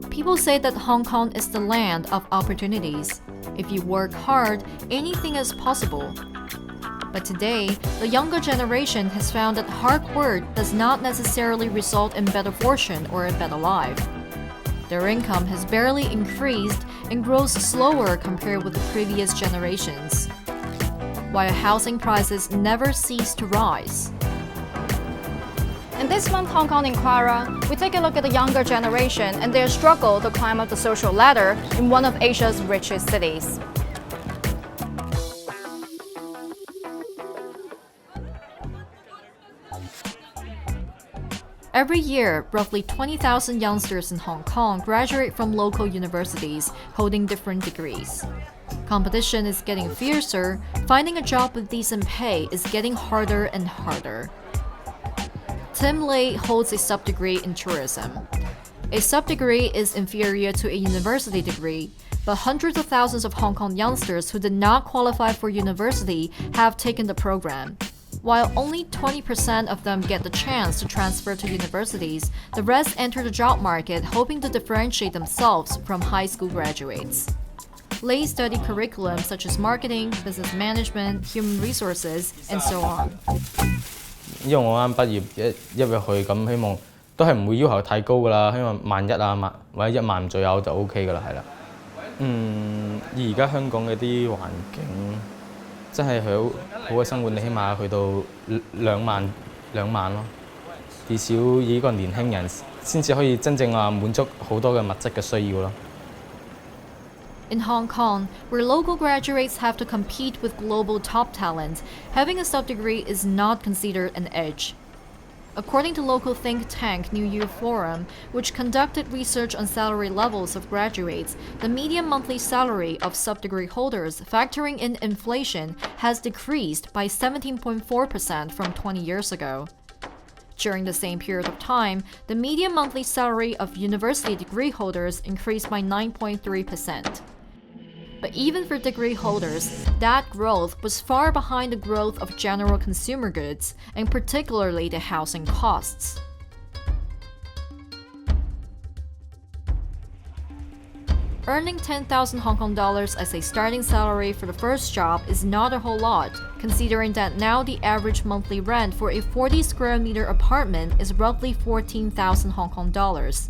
People say that Hong Kong is the land of opportunities. If you work hard, anything is possible. But today, the younger generation has found that hard work does not necessarily result in better fortune or a better life. Their income has barely increased and grows slower compared with the previous generations, while housing prices never cease to rise. In this month's Hong Kong Enquirer, we take a look at the younger generation and their struggle to climb up the social ladder in one of Asia's richest cities. Every year, roughly 20,000 youngsters in Hong Kong graduate from local universities holding different degrees. Competition is getting fiercer, finding a job with decent pay is getting harder and harder. Tim Lei holds a sub-degree in tourism. A sub-degree is inferior to a university degree, but hundreds of thousands of Hong Kong youngsters who did not qualify for university have taken the program. While only 20% of them get the chance to transfer to universities, the rest enter the job market hoping to differentiate themselves from high school graduates. Lei studied curriculums such as marketing, business management, human resources, and so on. 因為我啱畢業一入去咁，希望都係唔會要求太高㗎啦，希望萬一啊或者1萬左右就 OK 㗎啦，係啦。而家香港嗰啲環境真係好嘅生活，你起碼去到兩萬咯，至少以個年輕人先至可以真正話滿足好多嘅物質嘅需要咯。In Hong Kong, where local graduates have to compete with global top talent, having a sub-degree is not considered an edge. According to local think tank New Year Forum, which conducted research on salary levels of graduates, the median monthly salary of sub-degree holders, factoring in inflation, has decreased by 17.4% from 20 years ago. During the same period of time, the median monthly salary of university degree holders increased by 9.3%. But even for degree holders, that growth was far behind the growth of general consumer goods, and particularly the housing costs. Earning 10,000 Hong Kong dollars as a starting salary for the first job is not a whole lot, considering that now the average monthly rent for a 40 square meter apartment is roughly 14,000 Hong Kong dollars.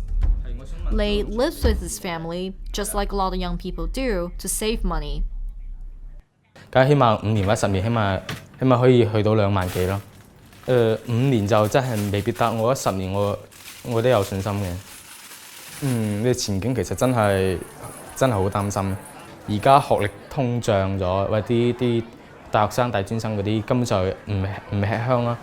Lei lives with his family, just like a lot of young people do, to save money. 梗係起碼5年或者10年，起碼可以去到2萬幾咯。5年就真係未必得，我覺得10年我都有信心嘅。你前景其實真係好擔心。而家學歷通脹咗，或者啲大學生、大專生嗰啲根本就唔吃香啦。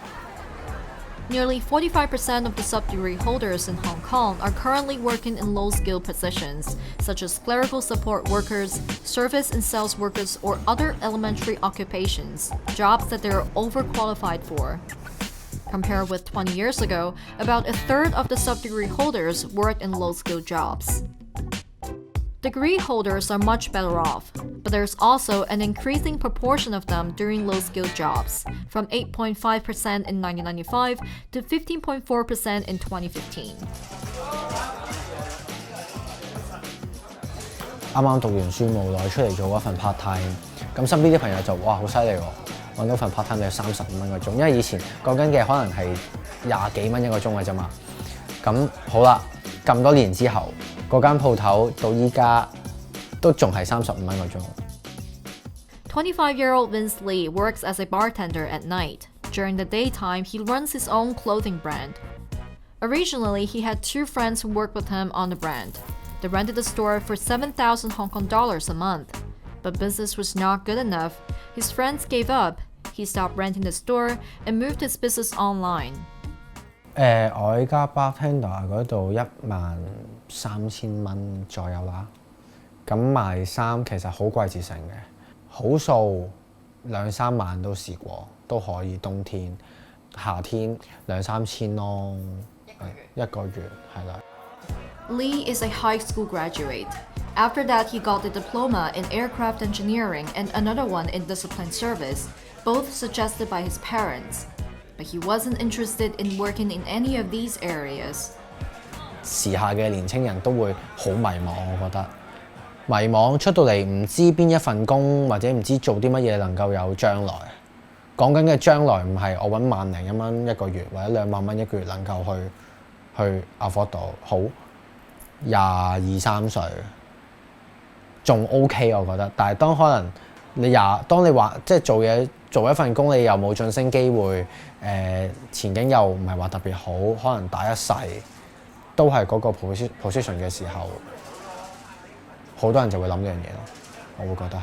Nearly 45% of the sub-degree holders in Hong Kong are currently working in low-skilled positions, such as clerical support workers, service and sales workers, or other elementary occupations, jobs that they are overqualified for. Compared with 20 years ago, about a third of the sub-degree holders work in low-skilled jobs. Degree holders are much better off, but there's also an increasing proportion of them doing low-skilled jobs, from 8.5% in 1995 to 15.4% in 2015. 啱啱讀完書冇耐，出嚟做一份 part time， 咁身邊啲朋友就哇好犀利喎，揾到份 part time 有35蚊個鐘，因為以前講緊嘅可能係20幾蚊一個鐘嘅啫嘛。咁好啦，咁多年之後，嗰間鋪頭到依家都仲係35蚊個鐘。25-year-old Vince Lee works as a bartender at night. During the daytime, he runs his own clothing brand. Originally, he had 2 friends who worked with him on the brand. They rented the store for 7,000 Hong Kong dollars a month. But business was not good enough. His friends gave up. He stopped renting the store and moved his business online. 我依家 bartender 嗰度13000蚊左右啦。咁賣衫其實好貴節成嘅，好數2-3萬都試過，都可以。冬天、夏天2-3千咯，一個月係啦。Lee is a high school graduate. After that, he got a diploma in aircraft engineering and another one in discipline service, both suggested by his parents. but he wasn't interested in working in any of these areas. 時下嘅年青人都會好迷茫，我覺得迷茫出到嚟唔知邊一份工或者唔知做啲乜嘢能夠有將來。講緊嘅將來唔係我揾10001蚊一個月或者2萬蚊一個月能夠去 afford 到，好22、23歲仲 OK 我覺得，但係當可能當你話即係做一份工你又冇晉升機會，前景又唔係話特別好，可能打一世都係嗰個 position 嘅時候，好多人就會諗呢樣嘢咯，我會覺得係。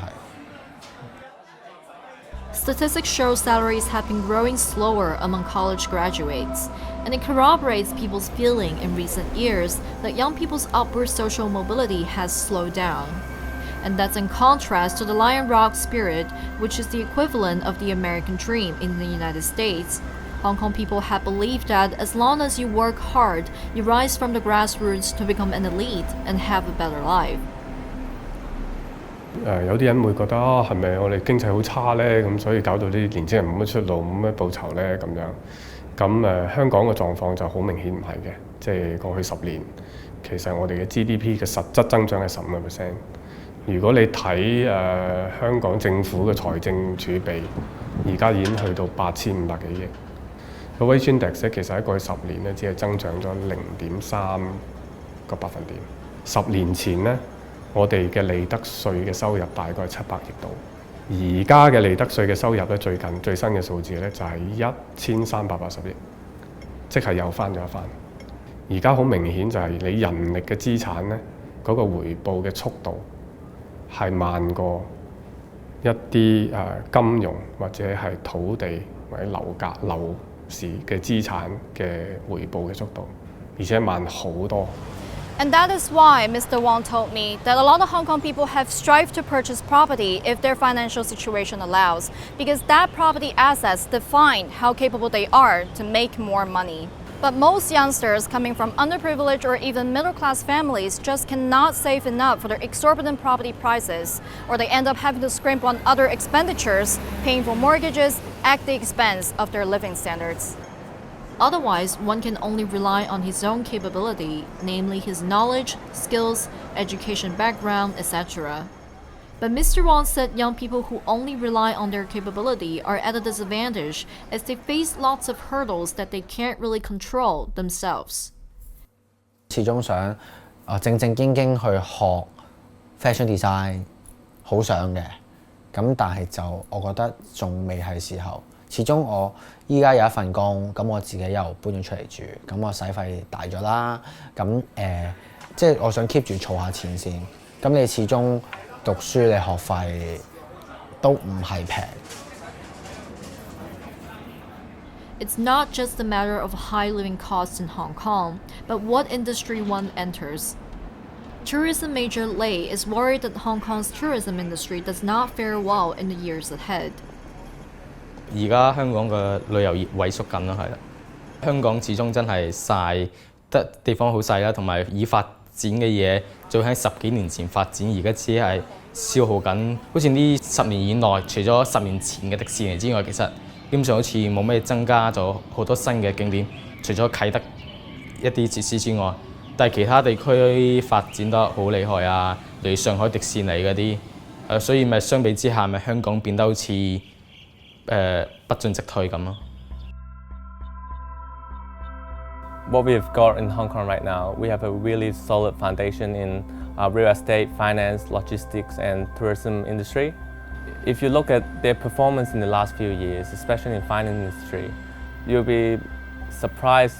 Statistics show salaries have been growing slower among college graduates, and it corroborates people's feeling in recent years that young people's upward social mobility has slowed down. And that's in contrast to the Lion Rock spirit, which is the equivalent of the American dream in the United States. Hong Kong people have believed that as long as you work hard, you rise from the grassroots to become an elite and have a better life. 有啲人會覺得係咪我哋經濟好差咧？咁所以搞到啲年青人冇乜出路，冇乜報酬咧咁樣。咁香港嘅狀況就好明顯唔係嘅，即係過去10年，其實我哋嘅 GDP 嘅實質增長係15%。如果你睇香港政府嘅財政儲備，而家已經去到8500幾億。個 wage index 其實喺過去10年咧，只係增長咗0.3個百分點。10年前咧，我哋嘅利得稅嘅收入大概係700億度，而家嘅利得稅嘅收入咧，最近最新嘅數字咧就係1380億，即係又翻咗一番。而家好明顯就係你人力嘅資產咧，嗰個回報嘅速度係慢過一啲金融或者係土地或者樓市嘅資產嘅回報嘅速度，而且慢好多。And that is why Mr. Wong told me that a lot of Hong Kong people have strived to purchase property if their financial situation allows, because that property assets define how capable they are to make more money. But most youngsters coming from underprivileged or even middle-class families just cannot save enough for their exorbitant property prices, or they end up having to scrimp on other expenditures, paying for mortgages at the expense of their living standards. Otherwise, one can only rely on his own capability, namely his knowledge, skills, education background, etc. But Mr. Wong said young people who only rely on their capability are at a disadvantage as they face lots of hurdles that they can't really control themselves. 始終想正正經經去學 fashion design， 好想嘅，咁但係就我覺得仲未係時候。始終我依家有一份工，咁我自己又搬咗出嚟住，咁我使費大咗啦，咁即係我想 keep 住儲下錢先。咁你始終讀書你學費都唔係平。It's not just a matter of high living costs in Hong Kong, but what industry one enters. Tourism major Lei is worried that Hong Kong's tourism industry does not fare well in the years ahead. 而家香港嘅旅遊業萎縮緊啦，係啦。香港始終真係細，得地方好細啦，同埋已發展嘅嘢，早喺10幾年前發展，而家只係消耗緊。好似呢10年以內，除咗10年前嘅迪士尼之外，其實基本上好似冇咩增加咗好多新嘅景點，除咗啟德一啲設施之外，但係其他地區發展得好厲害啊，例如上海迪士尼嗰啲，所以咪相比之下，咪香港變得好似不進則退咁咯。What we've got in Hong Kong right now, we have a really solid foundation in real estate, finance, logistics, and tourism industry. If you look at their performance in the last few years, especially in finance industry, you'll be surprised,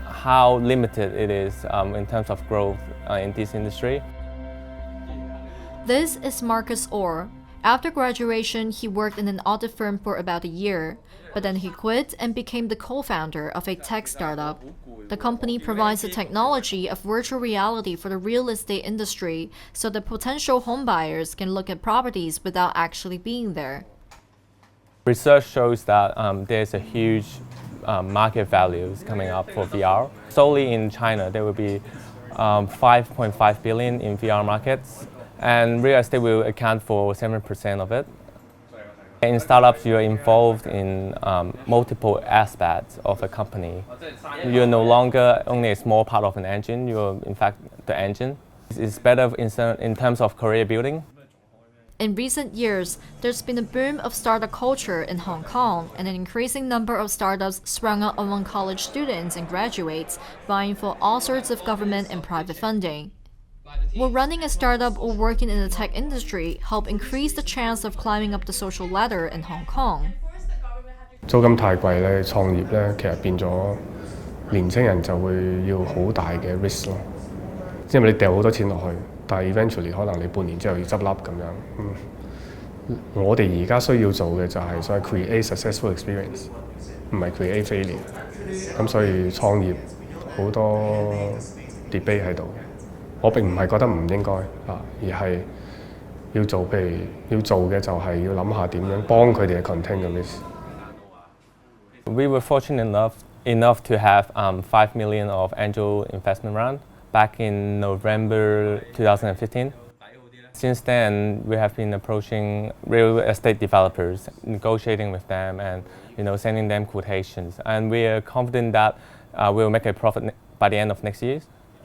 how limited it is in terms of growth in this industry. This is Marcus Orr. After graduation, he worked in an audit firm for about a year, but then he quit and became the co-founder of a tech startup. The company provides the technology of virtual reality for the real estate industry so that potential homebuyers can look at properties without actually being there. Research shows that there's a huge market values coming up for VR. Solely in China, there will be 5.5 billion in VR markets, and real estate will account for 7% of it. In startups, you're involved in multiple aspects of a company. You're no longer only a small part of an engine, you're in fact the engine. It's better in terms of career building. In recent years, there's been a boom of startup culture in Hong Kong, and an increasing number of startups sprung up among college students and graduates, vying for all sorts of government and private funding. Will running a startup or working in the tech industry help increase the chance of climbing up the social ladder in Hong Kong? 租金太貴咧，創業咧其實變咗年青人就會要好大嘅 risk 咯，因為你掉好多錢落去，但係 eventually 可能你半年之後要執笠咁樣。我哋而家需要做嘅就係所謂 create successful experience， 唔係 create failure。咁所以創業好多 debate 喺度嘅。我並唔係覺得唔應該而係要做，譬如要做嘅就係要諗下點樣幫佢哋 contain 嘅 risk。We were fortunate enough to have 5 million of angel investment round back in November 2015. Since then, we have been approaching real estate developers, negotiating with them, and sending them quotations. And we are confident that we'll make a profit by the end of next year,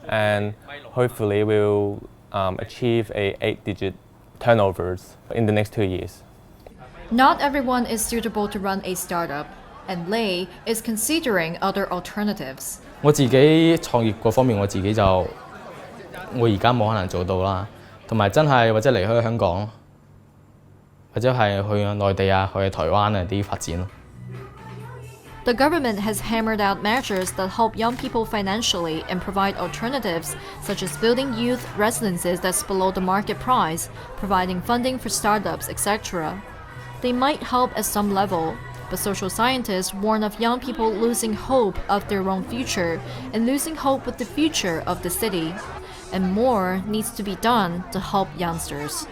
and hopefully we'll achieve a 8-digit turnovers in the next 2 years. Not everyone is suitable to run a startup, and Lei is considering other alternatives. 我自己創業嗰方面，我自己就我而家冇可能做到啦。同埋真係或者離開香港，或者係去內地啊，去台灣啊啲發展咯。The government has hammered out measures that help young people financially and provide alternatives, such as building youth residences that's below the market price, providing funding for startups, etc. They might help at some level, but social scientists warn of young people losing hope of their own future and losing hope with the future of the city. And more needs to be done to help youngsters.